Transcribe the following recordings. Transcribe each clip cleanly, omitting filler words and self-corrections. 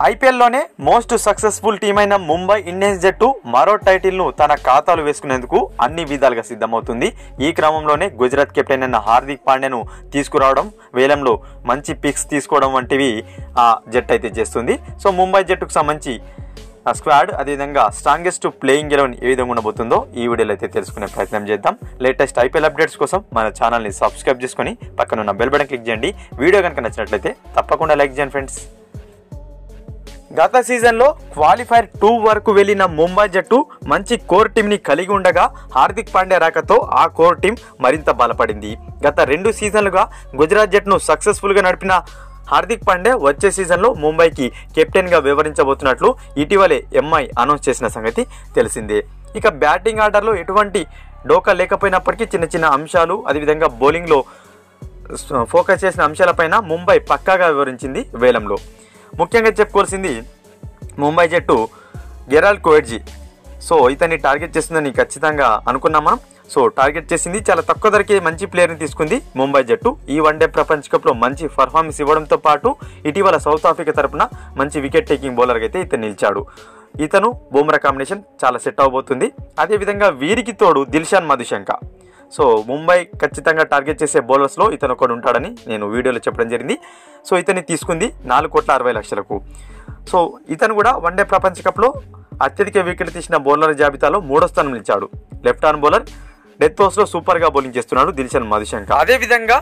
ఐపీఎల్లోనే most successful team అయిన Mumbai Indians జట్టు మరో టైటిల్ను తన ఖాతాలు వేసుకునేందుకు అన్ని విధాలుగా సిద్ధమవుతుంది. ఈ క్రమంలోనే గుజరాత్ కెప్టెన్ అయిన హార్దిక్ పాండ్యాను తీసుకురావడం, వేలంలో మంచి పిక్స్ తీసుకోవడం వంటివి ఆ జట్టు అయితే చేస్తుంది. సో ముంబై జట్టుకు సంబంధించి స్క్వాడ్, అదేవిధంగా స్ట్రాంగెస్ట్ ప్లేయింగ్ 11 ఏ విధంగా ఉండబోతుందో ఈ వీడియోలో అయితే తెలుసుకునే ప్రయత్నం చేద్దాం. లేటెస్ట్ ఐపీఎల్ అప్డేట్స్ కోసం మన ఛానల్ని సబ్స్క్రైబ్ చేసుకొని పక్కన ఉన్న బెల్ బటన్ క్లిక్ చేయండి. వీడియో కనుక నచ్చినట్లయితే తప్పకుండా లైక్ చేయండి ఫ్రెండ్స్. గత సీజన్లో క్వాలిఫైర్ 2 వరకు వెళ్లిన ముంబై జట్టు మంచి కోర్ టీంని కలిగి ఉండగా హార్దిక్ పాండ్యా రాకతో ఆ కోర్ టీం మరింత బలపడింది. గత 2 సీజన్లుగా గుజరాత్ జట్టును సక్సెస్ఫుల్గా నడిపిన హార్దిక్ పాండ్యా వచ్చే సీజన్లో ముంబైకి కెప్టెన్గా వ్యవహరించబోతున్నట్లు ఇటీవలే ఎంఐ అనౌన్స్ చేసిన సంగతి తెలిసిందే. ఇక బ్యాటింగ్ ఆర్డర్లో ఎటువంటి డోకా లేకపోయినప్పటికీ చిన్న చిన్న అంశాలు, అదేవిధంగా బౌలింగ్లో ఫోకస్ చేసిన అంశాలపైన ముంబై పక్కాగా వివరించింది వేలంలో. ముఖ్యంగా చెప్పుకోవాల్సింది ముంబై జట్టు గెరాల్డ్ కోయెట్జీ. సో ఇతన్ని టార్గెట్ చేస్తుందని ఖచ్చితంగా అనుకున్నాం మనం. సో టార్గెట్ చేసింది, చాలా తక్కువ ధరకే మంచి ప్లేయర్ని తీసుకుంది ముంబై జట్టు. ఈ వన్డే ప్రపంచ కప్లో మంచి పర్ఫార్మెన్స్ ఇవ్వడంతో పాటు ఇటీవల సౌత్ ఆఫ్రికా తరపున మంచి వికెట్ టేకింగ్ బౌలర్గా అయితే ఇతను నిలిచాడు. ఇతను బుమ్రా కాంబినేషన్ చాలా సెట్ అవబోతుంది. అదేవిధంగా వీరికి తోడు దిల్షాన్ మధుశంక. సో ముంబై ఖచ్చితంగా టార్గెట్ చేసే బౌలర్స్లో ఇతను ఒకడు ఉంటాడని నేను వీడియోలో చెప్పడం జరిగింది. సో ఇతన్ని తీసుకుంది 4,60,00,000కు. సో ఇతను కూడా వన్డే ప్రపంచ కప్లో అత్యధిక వికెట్ తీసిన బౌలర్ జాబితాలో 3వ స్థానం నిలిచాడు. లెఫ్ట్ ఆర్మ్ బౌలర్, డెత్ ఓవర్స్లో సూపర్గా బౌలింగ్ చేస్తున్నాడు దిల్షాన్ మధుశంక. అదేవిధంగా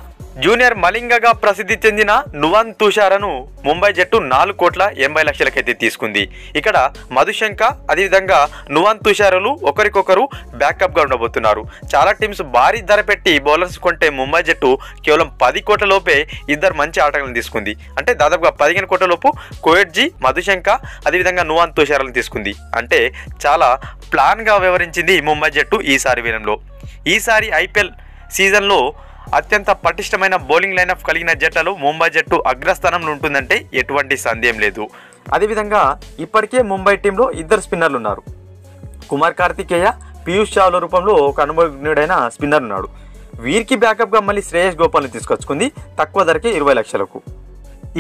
జూనియర్ మలింగగా ప్రసిద్ధి చెందిన నువాన్ తుషారను ముంబై జట్టు 4,80,00,000 అయితే తీసుకుంది. ఇక్కడ మధుశంక అదేవిధంగా నువాన్ తుషారులు ఒకరికొకరు బ్యాకప్గా ఉండబోతున్నారు. చాలా టీమ్స్ భారీ ధర పెట్టి బౌలర్స్ కొంటే ముంబై జట్టు కేవలం 10 కోట్ల లోపే ఇద్దరు మంచి ఆటగాళ్ళని తీసుకుంది. అంటే దాదాపుగా 15 కోట్ల లోపు కోయెట్జీ, మధుశంక అదేవిధంగా నువాన్ తుషారులను తీసుకుంది. అంటే చాలా ప్లాన్గా వ్యవహరించింది ముంబై జట్టు ఈసారి వేలంలో. ఈసారి ఐపీఎల్ సీజన్లో అత్యంత పటిష్టమైన బౌలింగ్ లైనప్ కలిగిన జట్లలో ముంబై జట్టు అగ్రస్థానంలో ఉంటుందంటే ఎటువంటి సందేహం లేదు. అదేవిధంగా ఇప్పటికే ముంబై టీంలో ఇద్దరు స్పిన్నర్లు ఉన్నారు. కుమార్ కార్తికేయ, పీయూష్ చావ్లా రూపంలో ఒక అనుభవజ్ఞుడైన స్పిన్నర్ ఉన్నాడు. వీరికి బ్యాకప్గా మళ్ళీ శ్రేయస్ గోపాల్ని తీసుకొచ్చుకుంది తక్కువ ధరకే 20,00,000కు.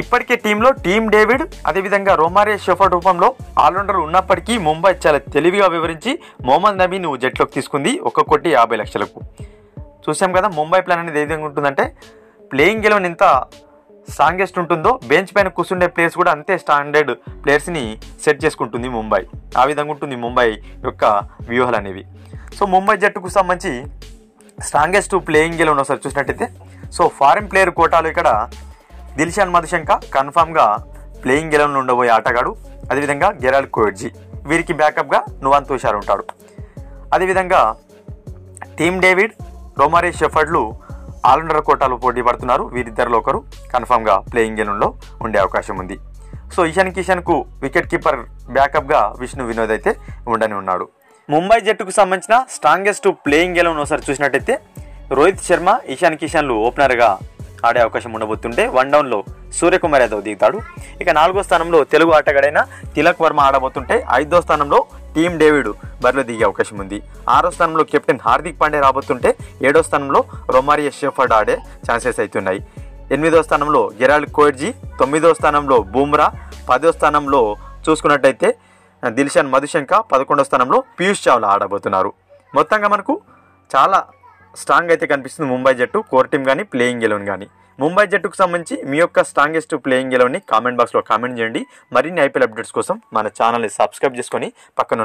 ఇప్పటికే టీంలో టీమ్ డేవిడ్ అదేవిధంగా రోమారియో షెఫర్డ్ రూపంలో ఆల్రౌండర్ ఉన్నప్పటికీ ముంబై చాలా తెలివిగా వివరించి మొహమ్మద్ నబీను జట్లోకి తీసుకుంది 1,50,00,000కు. చూసాం కదా ముంబై ప్లాన్ అనేది ఏ విధంగా ఉంటుందంటే, ప్లేయింగ్ 11 ఎంత స్ట్రాంగెస్ట్ ఉంటుందో బెంచ్ పైన కూర్చుండే ప్లేయర్స్ కూడా అంతే స్టాండర్డ్ ప్లేయర్స్ని సెట్ చేసుకుంటుంది ముంబై. ఆ విధంగా ఉంటుంది ముంబై యొక్క వ్యూహాలు అనేవి. సో ముంబై జట్టుకు సంబంధించి స్ట్రాంగెస్ట్ ప్లేయింగ్ 11 ఒకసారి చూసినట్టయితే, సో ఫారిన్ ప్లేయర్ కోటాలో ఇక్కడ దిల్షాన్ మధుశంక కన్ఫామ్గా ప్లేయింగ్ 11 ఉండబోయే ఆటగాడు. అదేవిధంగా గెరాల్డ్ కోయెట్జీ, వీరికి బ్యాకప్గా నువాన్ తుషార్ ఉంటాడు. అదేవిధంగా టీమ్ డేవిడ్, రోమారియో షెఫర్డ్లు ఆల్రౌండర్ కోటాలో పోటీ పడుతున్నారు. వీరిద్దరిలో ఒకరు కన్ఫామ్గా ప్లేయింగ్ 11లో ఉండే అవకాశం ఉంది. సో ఇషాన్ కిషన్కు వికెట్ కీపర్ బ్యాకప్గా విష్ణు వినోద్ అయితే ఉండని ఉన్నాడు. ముంబై జట్టుకు సంబంధించిన స్ట్రాంగెస్ట్ ప్లేయింగ్ 11 ఒకసారి చూసినట్టయితే, రోహిత్ శర్మ, ఇషాన్ కిషన్లు ఓపెనర్గా ఆడే అవకాశం ఉండబోతుంటే 1 డౌన్లో సూర్యకుమార్ యాదవ్ దిగుతాడు. ఇక 4వ స్థానంలో తెలుగు ఆటగాడైన తిలక్ వర్మ ఆడబోతుంటే 5వ స్థానంలో టీమ్ డేవిడ్ బరిలో దిగే అవకాశం ఉంది. 6వ స్థానంలో కెప్టెన్ హార్దిక్ పాండ్యా రాబోతుంటే 7వ స్థానంలో రొమారియో షెఫర్డ్ ఆడే ఛాన్సెస్ అవుతున్నాయి. 8వ స్థానంలో గెరాల్డ్ కోయెట్జీ, 9వ స్థానంలో బుమ్రా, 10వ స్థానంలో చూసుకున్నట్టయితే దిల్షాన్ మధుశంక, 11వ స్థానంలో పీయూష్ చావ్లా ఆడబోతున్నారు. మొత్తంగా మనకు చాలా స్ట్రాంగ్ అయితే కనిపిస్తుంది ముంబై జట్టు, కోర్ టీమ్ కానీ ప్లేయింగ్ 11 కానీ. ముంబై జట్టుకు సంబంధించి మీ యొక్క స్ట్రాంగెస్ట్ ప్లేయింగ్ 11ని కామెంట్ బాక్స్లో కామెంట్ చేయండి. మరిన్ని ఐపీఎల్ అప్డేట్స్ కోసం మన ఛానల్ని సబ్స్క్రైబ్ చేసుకొని పక్కన